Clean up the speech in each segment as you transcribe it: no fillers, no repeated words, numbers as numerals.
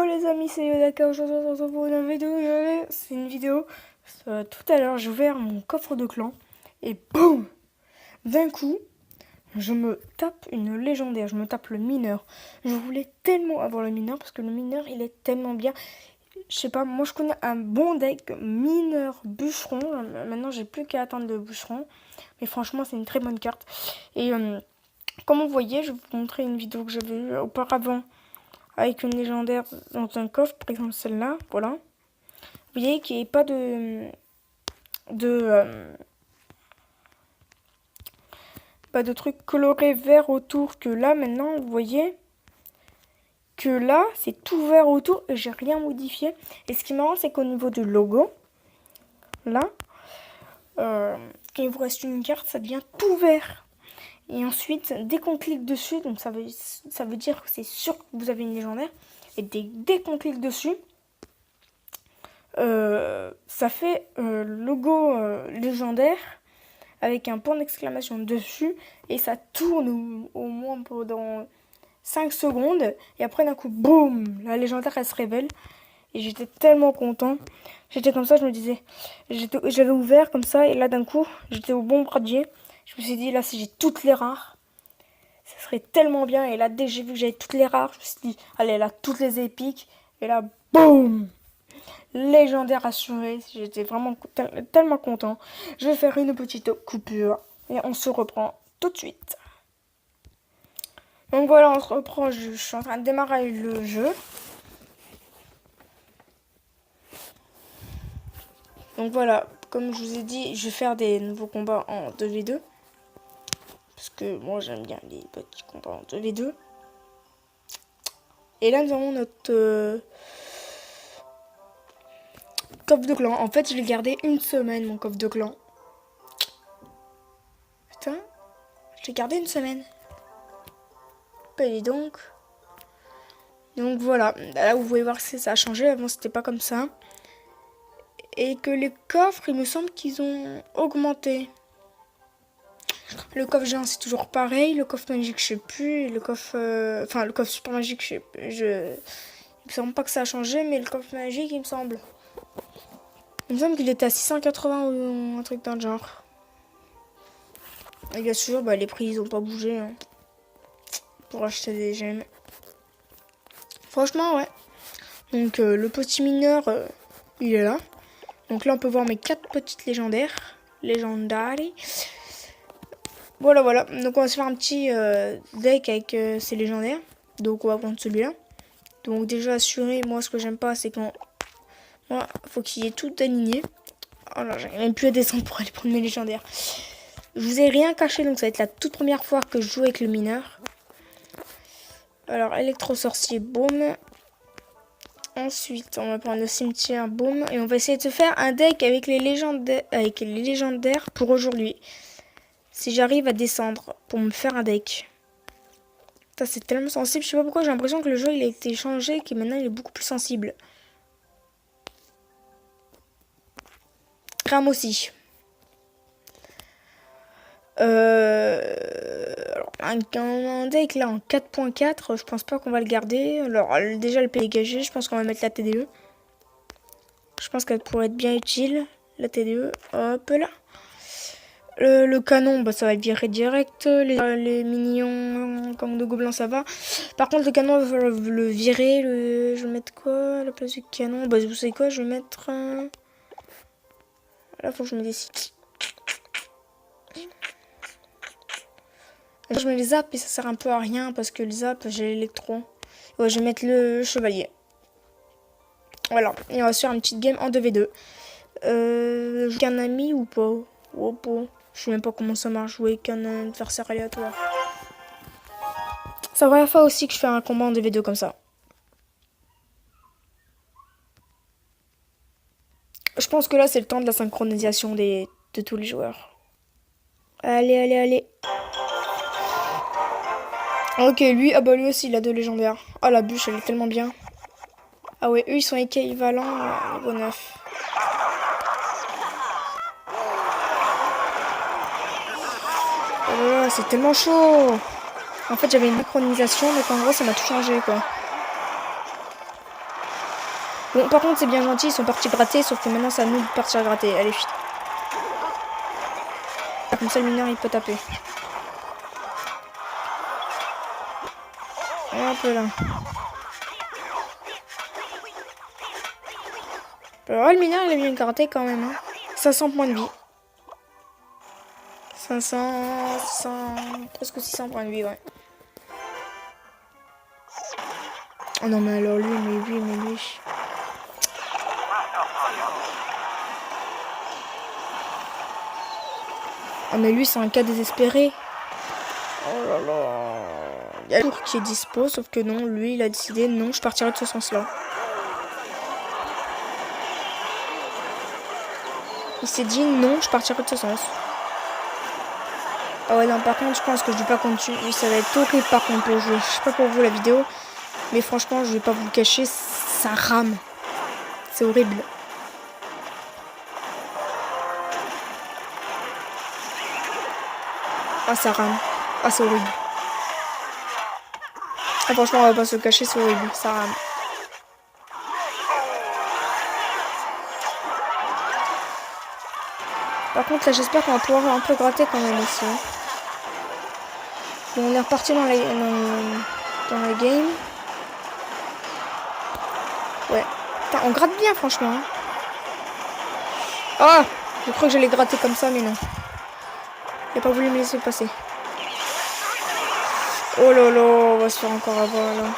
les amis, c'est Yodaka. Aujourd'hui, on se retrouve pour une vidéo. C'est une vidéo. Tout à l'heure, j'ai ouvert mon coffre de clan et boum! D'un coup, je me tape une légendaire. Je me tape le mineur. Je voulais tellement avoir le mineur parce que le mineur, il est tellement bien. Je sais pas, moi je connais un bon deck mineur bûcheron. Maintenant, j'ai plus qu'à attendre le bûcheron. Mais franchement, c'est une très bonne carte. Et comme vous voyez, je vais vous montrer une vidéo que j'avais vue auparavant avec une légendaire dans un coffre, par exemple celle-là, voilà. Vous voyez qu'il n'y ait pas de trucs colorés vert autour, que là maintenant, vous voyez que là, c'est tout vert autour et j'ai rien modifié. Et ce qui est marrant, c'est qu'au niveau du logo, là, quand il vous reste une carte, ça devient tout vert. Et ensuite, dès qu'on clique dessus, donc ça veut dire que c'est sûr que vous avez une légendaire. Et dès qu'on clique dessus, ça fait logo légendaire avec un point d'exclamation dessus. Et ça tourne au moins pendant 5 secondes. Et après, d'un coup, boum, la légendaire, elle se révèle. Et j'étais tellement content. J'étais comme ça, je me disais, j'avais ouvert comme ça. Et là, d'un coup, j'étais au bon bradier. Je me suis dit, là, si j'ai toutes les rares, ça serait tellement bien. Et là, dès que j'ai vu que j'avais toutes les rares, je me suis dit, allez, là, toutes les épiques. Et là, boum! Légendaire assuré. J'étais vraiment tellement content. Je vais faire une petite coupure. Et on se reprend tout de suite. Donc voilà, on se reprend. Je suis en train de démarrer le jeu. Donc voilà, comme je vous ai dit, je vais faire des nouveaux combats en 2v2. Parce que moi j'aime bien les petits combats en 2v2. Et là nous avons notre coffre de clan. En fait je l'ai gardé une semaine mon coffre de clan. Putain, je l'ai gardé une semaine. Et donc voilà, là vous pouvez voir que ça a changé. Avant c'était pas comme ça. Et que les coffres, il me semble qu'ils ont augmenté. Le coffre géant, c'est toujours pareil. Le coffre magique, je sais plus. Le coffre... Enfin, le coffre super magique, il me semble pas que ça a changé, mais le coffre magique, il me semble. Il me semble qu'il était à 680 ou un truc dans le genre. Et bien sûr, bah, les prix, ils ont pas bougé. Hein, pour acheter des gemmes. Franchement, ouais. Donc, le petit mineur, il est là. Donc là, on peut voir mes 4 petites légendaires. Légendaires. Voilà. Donc on va se faire un petit deck avec ces légendaires. Donc on va prendre celui-là. Donc déjà assuré, moi ce que j'aime pas, c'est quand... Moi, faut qu'il y ait tout aligné. Oh là, j'arrive même plus à descendre pour aller prendre mes légendaires. Je vous ai rien caché, donc ça va être la toute première fois que je joue avec le mineur. Alors, électro-sorcier, boum. Ensuite, on va prendre le cimetière, boum. Et on va essayer de se faire un deck avec les légendaires pour aujourd'hui. Si j'arrive à descendre pour me faire un deck. Ça, c'est tellement sensible. Je sais pas pourquoi, j'ai l'impression que le jeu il a été changé et que maintenant il est beaucoup plus sensible. Crame aussi. Alors, un deck là en 4.4, je pense pas qu'on va le garder. Alors, déjà le P dégagé, je pense qu'on va mettre la TDE. Je pense qu'elle pourrait être bien utile. La TDE, hop là. Le canon, bah, ça va être viré direct. Les minions comme de gobelins, ça va. Par contre, le canon, il va le virer. Je vais mettre quoi à la place du canon? Bah, vous savez quoi? Je vais mettre... Là, faut que je me décide. Je mets les zaps et ça sert un peu à rien parce que les zaps, j'ai l'électro. Ouais, je vais mettre le chevalier. Voilà. Et on va se faire une petite game en 2v2. Jouer qu'un ami ou pas? Oh, pas. Je sais même pas comment ça marche, jouer qu'un adversaire aléatoire. C'est la première fois aussi que je fais un combat en 2v2 comme ça. Je pense que là, c'est le temps de la synchronisation de tous les joueurs. Allez. Ok, lui, ah bah lui aussi, il a 2 légendaires. Ah, la bûche, elle est tellement bien. Ah ouais, eux, ils sont équivalents niveau 9. Oh là là, c'est tellement chaud. En fait, j'avais une synchronisation, donc en gros, ça m'a tout changé, quoi. Bon, par contre, c'est bien gentil, ils sont partis gratter, sauf que maintenant, c'est à nous de partir gratter. Allez, fuite. Comme ça, le mineur, il peut taper. Un peu là. Alors, le mineur, il a bien gratté quand même. Hein. 500 points de vie. 500, presque 600 points de vie, ouais. Oh non, mais alors lui. Ah, mais lui, c'est un cas désespéré. Oh là là. Il y a Tour qui est dispo, sauf que non, lui, il a décidé, non, je partirai de ce sens-là. Il s'est dit, non, je partirai de ce sens. Ah ouais, non, par contre, je pense que je vais pas continuer. Ça va être horrible, par contre, pour jouer. Je sais pas pour vous, la vidéo. Mais franchement, je vais pas vous le cacher, ça rame. C'est horrible. Ah, ça rame. Ah, c'est horrible. Ah, franchement, on va pas se le cacher, c'est horrible. Ça rame. Par contre, là, j'espère qu'on va pouvoir un peu gratter quand même aussi. Bon, on est reparti dans la game. Ouais. Putain, on gratte bien, franchement. Hein. Ah, je crois que j'allais gratter comme ça, mais non. Il a pas voulu me laisser passer. Oh là là, on va se faire encore avoir là.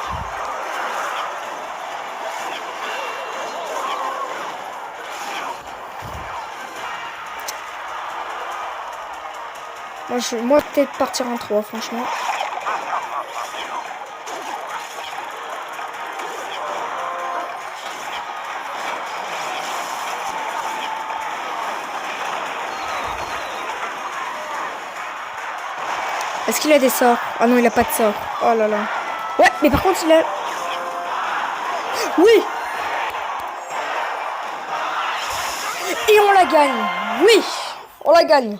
Moi peut-être partir en 3, franchement. Est-ce qu'il a des sorts? Ah non, il a pas de sorts. Oh là là. Ouais, mais par contre, il a... Oui! Et on la gagne. Oui! On la gagne.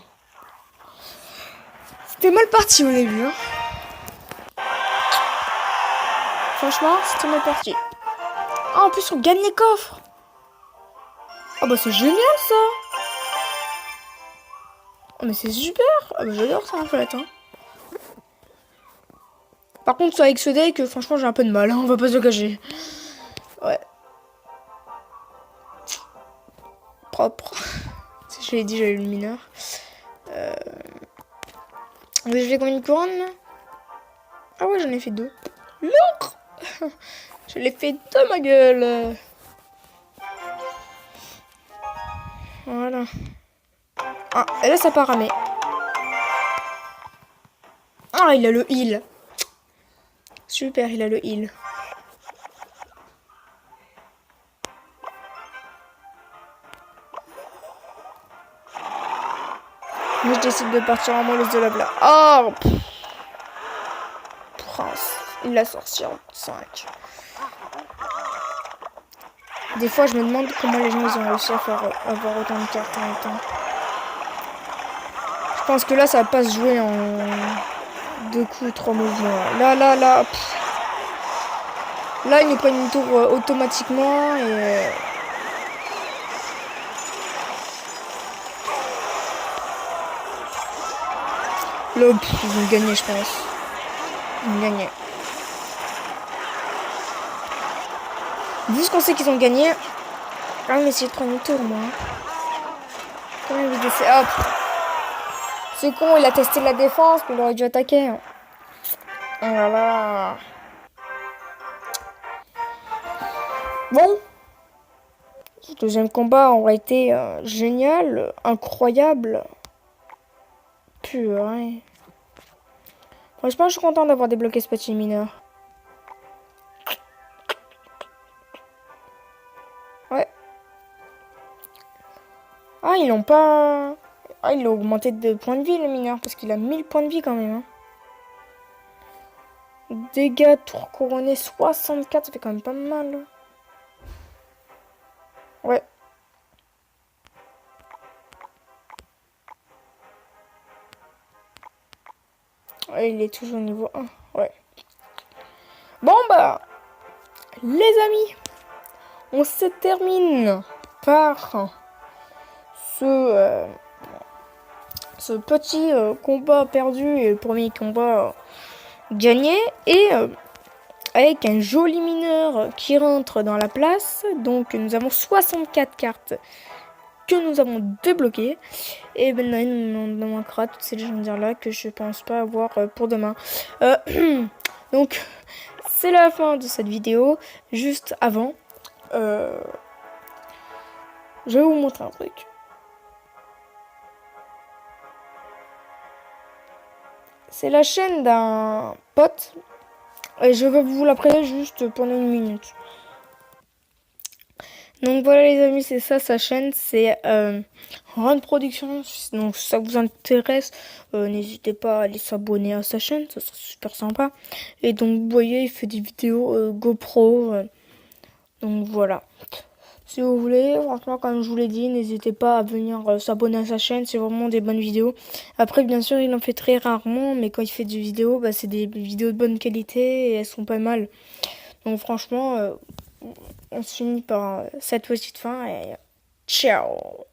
C'était mal parti au début. Hein. Franchement, c'était mal parti. Ah, en plus, on gagne les coffres. Ah bah c'est génial, ça. Oh, mais c'est super. Ah bah j'adore ça, en fait. Hein. Par contre, avec ce deck, franchement, j'ai un peu de mal. Hein, on va pas se le cacher. Ouais. Propre. Je l'ai dit, j'avais eu le mineur. Je fais combien de couronnes? Ah ouais, j'en ai fait 2. L'autre je l'ai fait 2, ma gueule. Voilà. Ah, et là, ça part ramer. Ah, il a le heal. Super, il a le heal. Moi, je décide de partir en molleuse de blabla. Oh Prince. Il l'a sorti en 5. Des fois, je me demande comment les gens ils ont réussi à faire avoir autant de cartes en même temps. Je pense que là, ça va pas se jouer en 2 coups, 3 mouvements. Là. Là, il nous prend une tour automatiquement et... Là, ils vont gagner, je pense. Ils vont gagner. Vu ce qu'on sait qu'ils ont gagné, on va essayer de prendre une tour, moi. Comment il veut essayer? Hop. C'est con, il a testé la défense, mais il aurait dû attaquer. Oh là là. Bon. Ce deuxième combat aurait été génial, incroyable. Purée. Franchement, je suis content d'avoir débloqué ce petit mineur. Ouais. Ah, ils l'ont pas... Ah, il a augmenté de points de vie, le mineur, parce qu'il a 1000 points de vie quand même. Hein. Dégâts, tour couronné, 64, ça fait quand même pas mal. Ouais. Ouais, il est toujours au niveau 1. Ouais. Bon, bah, les amis, on se termine par ce petit combat perdu et le premier combat gagné. Et avec un joli mineur qui rentre dans la place. Donc nous avons 64 cartes que nous avons débloquées. Et maintenant il nous manquera toutes ces légendaires là que je pense pas avoir pour demain. Donc c'est la fin de cette vidéo. Juste avant, je vais vous montrer un truc. C'est la chaîne d'un pote. Et je vais vous la présenter juste pendant une minute. Donc voilà les amis, c'est ça sa chaîne, c'est Run Production. Donc si ça vous intéresse, n'hésitez pas à aller s'abonner à sa chaîne, ça serait super sympa. Et donc vous voyez, il fait des vidéos GoPro. Donc voilà. Si vous voulez, franchement, comme je vous l'ai dit, n'hésitez pas à venir s'abonner à sa chaîne, c'est vraiment des bonnes vidéos. Après, bien sûr, il en fait très rarement, mais quand il fait des vidéos, bah, c'est des vidéos de bonne qualité et elles sont pas mal. Donc franchement, on se finit par cette petite fin et ciao!